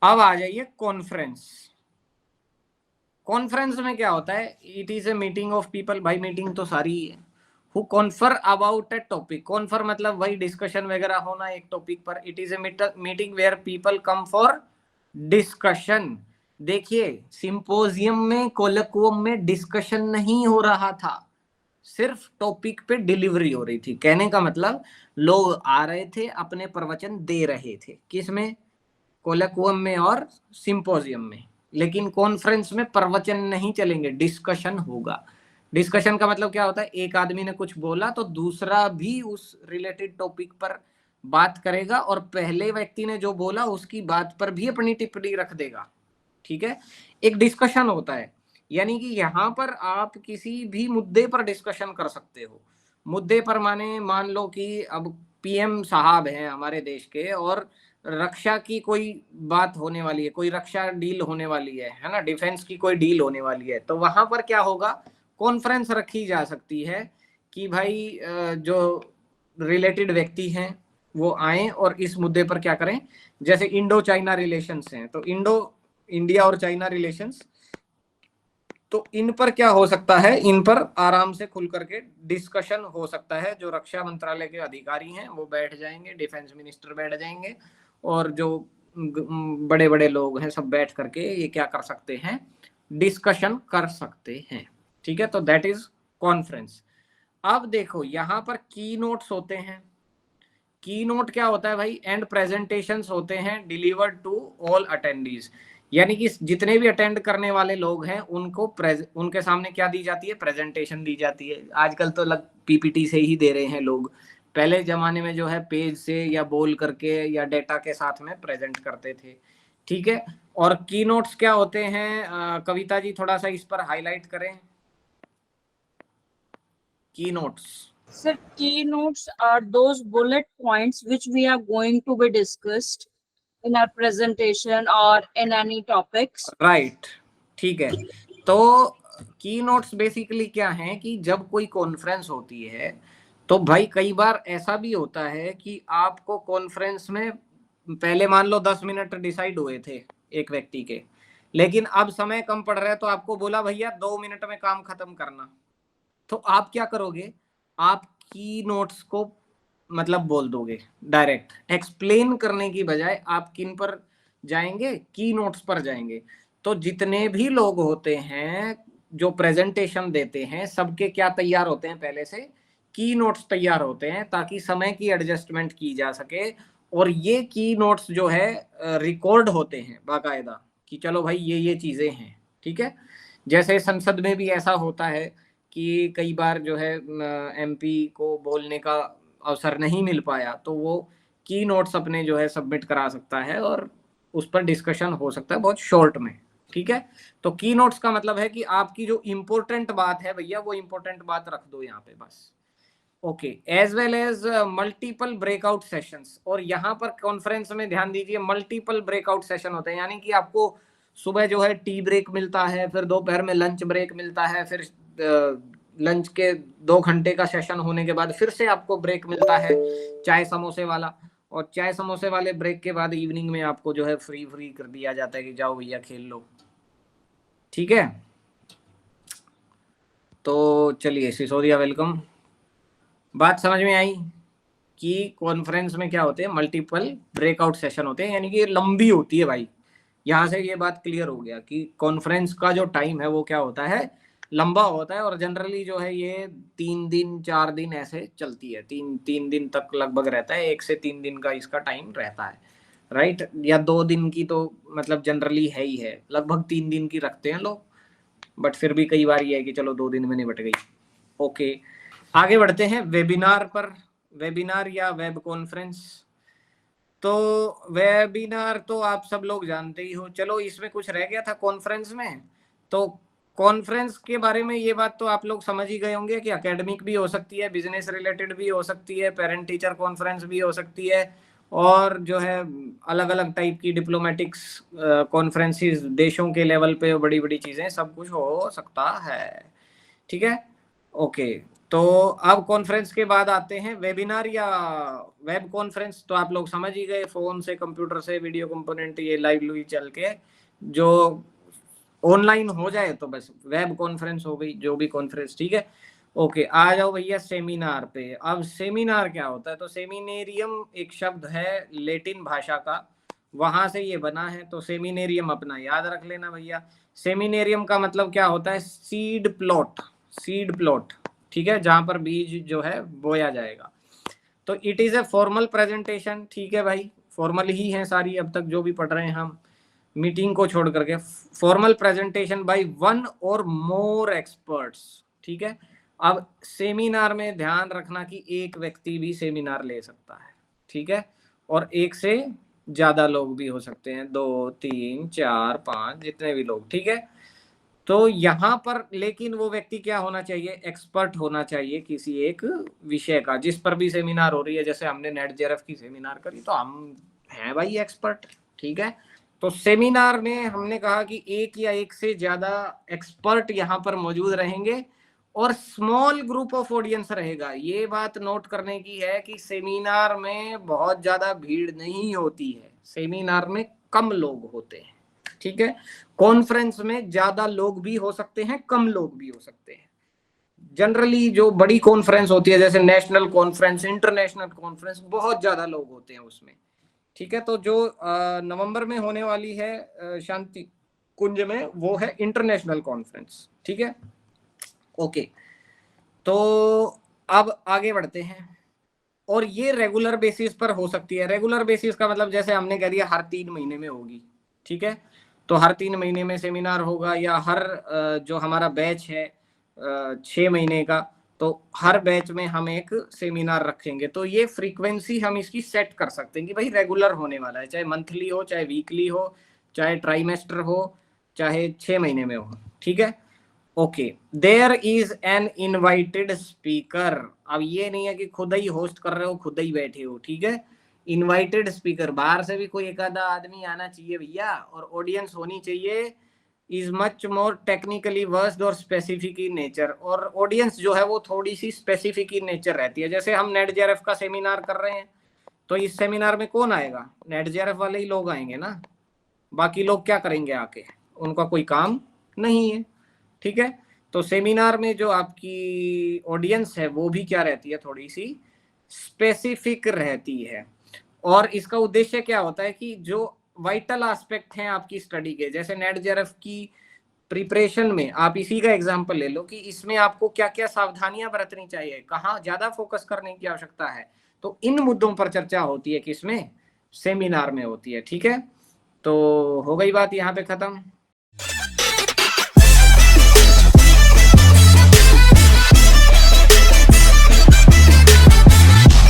अब आ जाइए conference. Conference में क्या होता है? It is a meeting of people. भाई मीटिंग तो सारी ही है। Who confer about a topic. Confer मतलब वही डिस्कशन वगैरह होना एक टॉपिक पर। It is a meeting where people come for discussion. देखिए सिंपोजियम में कोलक्वम में डिस्कशन नहीं हो रहा था, सिर्फ टॉपिक पे डिलीवरी हो रही थी। कहने का मतलब लोग आ रहे थे, अपने प्रवचन दे रहे थे। किसमें? कोलक्वम में और सिंपोजियम में। लेकिन कॉन्फ्रेंस में प्रवचन नहीं चलेंगे, डिस्कशन होगा। डिस्कशन का मतलब क्या होता है? एक आदमी ने कुछ बोला तो दूसरा भी उस रिलेटेड टॉपिक पर बात करेगा और पहले व्यक्ति ने जो बोला उसकी बात पर भी अपनी टिप्पणी रख देगा। ठीक है, एक डिस्कशन होता है। यानी कि यहां पर आप किसी भी मुद्दे पर डिस्कशन कर सकते हो। मुद्दे पर माने मान लो कि अब पीएम साहब हैं हमारे देश के और रक्षा की कोई बात होने वाली है, कोई रक्षा डील होने वाली है ना, डिफेंस की कोई डील होने वाली है, तो वहां पर क्या होगा? कॉन्फ्रेंस रखी जा सकती है कि भाई जो रिलेटेड व्यक्ति हैं वो आए और इस मुद्दे पर क्या करें। जैसे इंडो चाइना रिलेशंस हैं, तो इंडो इंडिया और चाइना रिलेशंस, तो इन पर क्या हो सकता है? इन पर आराम से खुल करके डिस्कशन हो सकता है। जो रक्षा मंत्रालय के अधिकारी हैं वो बैठ जाएंगे, डिफेंस मिनिस्टर बैठ जाएंगे, और जो बड़े बड़े लोग हैं सब बैठ करके ये क्या कर सकते हैं? डिस्कशन कर सकते हैं। ठीक है, तो दैट इज कॉन्फ्रेंस। अब देखो यहां पर की नोट्स होते हैं। की नोट क्या होता है भाई? एंड प्रेजेंटेशंस होते हैं डिलीवर्ड टू ऑल अटेंडीज। यानी कि जितने भी अटेंड करने वाले लोग हैं उनको उनके सामने क्या दी जाती है? प्रेजेंटेशन दी जाती है। आजकल तो लग पीपीटी से ही दे रहे हैं लोग। पहले जमाने में जो है पेज से या बोल करके या डेटा के साथ में प्रेजेंट करते थे। ठीक है, और की नोट्स क्या होते हैं? कविता जी थोड़ा सा इस पर हाईलाइट करें। की notes Sir, keynotes are those bullet points which we are going to be discussed in our presentation or in any topics. Right, ठीक है। तो की नोट्स बेसिकली क्या है कि जब कोई कॉन्फ्रेंस होती है तो भाई कई बार ऐसा भी होता है कि आपको कॉन्फ्रेंस में पहले मान लो 10 मिनट डिसाइड हुए थे एक व्यक्ति के, लेकिन अब समय कम पड़ रहा है तो आपको बोला भैया 2 मिनट में काम खत्म करना। तो आप क्या करोगे? आप की नोट्स को मतलब बोल दोगे, डायरेक्ट एक्सप्लेन करने की बजाय आप किन पर जाएंगे? की नोट्स पर जाएंगे। तो जितने भी लोग होते हैं जो प्रेजेंटेशन देते हैं सबके क्या तैयार होते हैं? पहले से की नोट्स तैयार होते हैं ताकि समय की एडजस्टमेंट की जा सके। और ये की नोट्स जो है रिकॉर्ड होते हैं बाकायदा कि चलो भाई ये चीजें हैं। ठीक है, जैसे संसद में भी ऐसा होता है कि कई बार जो है एमपी को बोलने का अवसर नहीं मिल पाया तो वो की नोट्स अपने जो है सबमिट करा सकता है और उस पर डिस्कशन हो सकता है बहुत शॉर्ट में। ठीक है, तो की नोट्स का मतलब है कि आपकी जो इंपॉर्टेंट बात है भैया वो इंपॉर्टेंट बात रख दो यहाँ पे बस। Okay, as well as multiple breakout sessions. और यहाँ पर कॉन्फ्रेंस में ध्यान दीजिए मल्टीपल ब्रेकआउट सेशन होते हैं। यानी कि आपको सुबह जो है टी ब्रेक मिलता है, फिर दोपहर में लंच ब्रेक मिलता है, फिर लंच के 2 घंटे का सेशन होने के बाद फिर से आपको ब्रेक मिलता है चाय समोसे वाला। और चाय समोसे वाले ब्रेक के बाद इवनिंग में आपको जो है फ्री फ्री कर दिया जाता है कि जाओ भैया खेल लो। ठीक है, तो चलिए सिसोदिया वेलकम। बात समझ में आई कि कॉन्फ्रेंस में क्या होते हैं? मल्टीपल ब्रेकआउट सेशन होते हैं, यानी कि लंबी होती है भाई। यहां से ये बात क्लियर हो गया कि कॉन्फ्रेंस का जो टाइम है वो क्या होता है? लंबा होता है। और जनरली जो है ये 3 दिन 4 दिन ऐसे चलती है, तीन तीन दिन तक लगभग रहता है। 1 से 3 दिन का इसका टाइम रहता है, राइट? या 2 दिन की तो मतलब जनरली है ही है, लगभग 3 दिन की रखते हैं लोग, बट फिर भी कई बार ये है कि चलो 2 दिन में निपट गई। ओके, आगे बढ़ते हैं वेबिनार पर। वेबिनार या वेब कॉन्फ्रेंस। तो वेबिनार तो आप सब लोग जानते ही हो। चलो इसमें कुछ रह गया था कॉन्फ्रेंस में। तो कॉन्फ्रेंस के बारे में ये बात तो आप लोग समझ ही गए होंगे कि एकेडमिक भी हो सकती है, बिजनेस रिलेटेड भी हो सकती है, पेरेंट टीचर कॉन्फ्रेंस भी हो सकती है, और जो है अलग अलग टाइप की डिप्लोमेटिक्स कॉन्फ्रेंसिस, देशों के लेवल पे बड़ी बड़ी चीजें, सब कुछ हो सकता है। ठीक है, ओके। तो अब कॉन्फ्रेंस के बाद आते हैं वेबिनार या वेब कॉन्फ्रेंस। तो आप लोग समझ ही गए, फोन से, कंप्यूटर से, वीडियो कंपोनेंट ये लाइव चल के जो ऑनलाइन हो जाए तो बस वेब कॉन्फ्रेंस हो गई, जो भी कॉन्फ्रेंस, ठीक है। ओके, आ जाओ भैया सेमिनार पे। अब सेमिनार क्या होता है? तो सेमिनेरियम एक शब्द है लेटिन भाषा का, वहां से ये बना है। तो सेमिनेरियम अपना याद रख लेना भैया। सेमिनेरियम का मतलब क्या होता है? सीड प्लॉट, सीड प्लॉट, ठीक है, जहां पर बीज जो है बोया जाएगा। तो it is a formal presentation, ठीक है भाई, फॉर्मल ही है सारी अब तक जो भी पढ़ रहे हैं हम, मीटिंग को छोड़ करके। फॉर्मल प्रेजेंटेशन बाय वन और मोर एक्सपर्ट्स, ठीक है। अब सेमिनार में ध्यान रखना कि एक व्यक्ति भी सेमिनार ले सकता है, ठीक है, और एक से ज्यादा लोग भी हो सकते हैं, 2 3 4 5 जितने भी लोग, ठीक है। तो यहाँ पर लेकिन वो व्यक्ति क्या होना चाहिए? एक्सपर्ट होना चाहिए किसी एक विषय का, जिस पर भी सेमिनार हो रही है। जैसे हमने नेटजेआरएफ की सेमिनार करी तो हम हैं भाई एक्सपर्ट, ठीक है। तो सेमिनार में हमने कहा कि एक या एक से ज्यादा एक्सपर्ट यहाँ पर मौजूद रहेंगे और स्मॉल ग्रुप ऑफ ऑडियंस रहेगा। ये बात नोट करने की है कि सेमिनार में बहुत ज्यादा भीड़ नहीं होती है, सेमिनार में कम लोग होते हैं, ठीक है। कॉन्फ्रेंस में ज्यादा लोग भी हो सकते हैं, कम लोग भी हो सकते हैं। जनरली जो बड़ी कॉन्फ्रेंस होती है जैसे नेशनल कॉन्फ्रेंस, इंटरनेशनल कॉन्फ्रेंस, बहुत ज्यादा लोग होते हैं उसमें, ठीक है। तो जो नवंबर में होने वाली है शांति कुंज में, वो है इंटरनेशनल कॉन्फ्रेंस, ठीक है। ओके, तो अब आगे बढ़ते हैं। और ये रेगुलर बेसिस पर हो सकती है। रेगुलर बेसिस का मतलब जैसे हमने कह दिया हर 3 महीने में होगी, ठीक है। तो हर 3 महीने में सेमिनार होगा, या हर जो हमारा बैच है 6 महीने का, तो हर बैच में हम एक सेमिनार रखेंगे। तो ये फ्रीक्वेंसी हम इसकी सेट कर सकते हैं कि भाई रेगुलर होने वाला है, चाहे मंथली हो, चाहे वीकली हो, चाहे ट्राइमेस्टर हो, चाहे 6 महीने में हो, ठीक है। Okay, there is an invited speaker. अब ये नहीं है कि खुद ही होस्ट कर रहे हो, खुद ही बैठे हो, ठीक है। इनवाइटेड स्पीकर, बाहर से भी कोई एक आधा आदमी आना चाहिए भैया, और ऑडियंस होनी चाहिए is much more technically versed और स्पेसिफिक इन नेचर। और ऑडियंस जो है वो थोड़ी सी स्पेसिफिक इन नेचर रहती है। जैसे हम नेटजेआरएफ का सेमिनार कर रहे हैं, तो इस सेमिनार में कौन आएगा? नेटजेआरएफ वाले ही लोग आएंगे ना, बाकी लोग क्या करेंगे आके? उनका कोई काम नहीं है, ठीक है। तो सेमिनार में जो आपकी ऑडियंस है वो भी क्या रहती है? थोड़ी सी स्पेसिफिक रहती है। और इसका उद्देश्य क्या होता है कि जो वाइटल एस्पेक्ट हैं आपकी स्टडी के, जैसे नेटजेआरएफ की प्रिपरेशन में आप इसी का एग्जांपल ले लो कि इसमें आपको क्या क्या सावधानियां बरतनी चाहिए, कहाँ ज्यादा फोकस करने की आवश्यकता है, तो इन मुद्दों पर चर्चा होती है, किसमें? सेमिनार में होती है, ठीक है। तो हो गई बात यहाँ पे खत्म।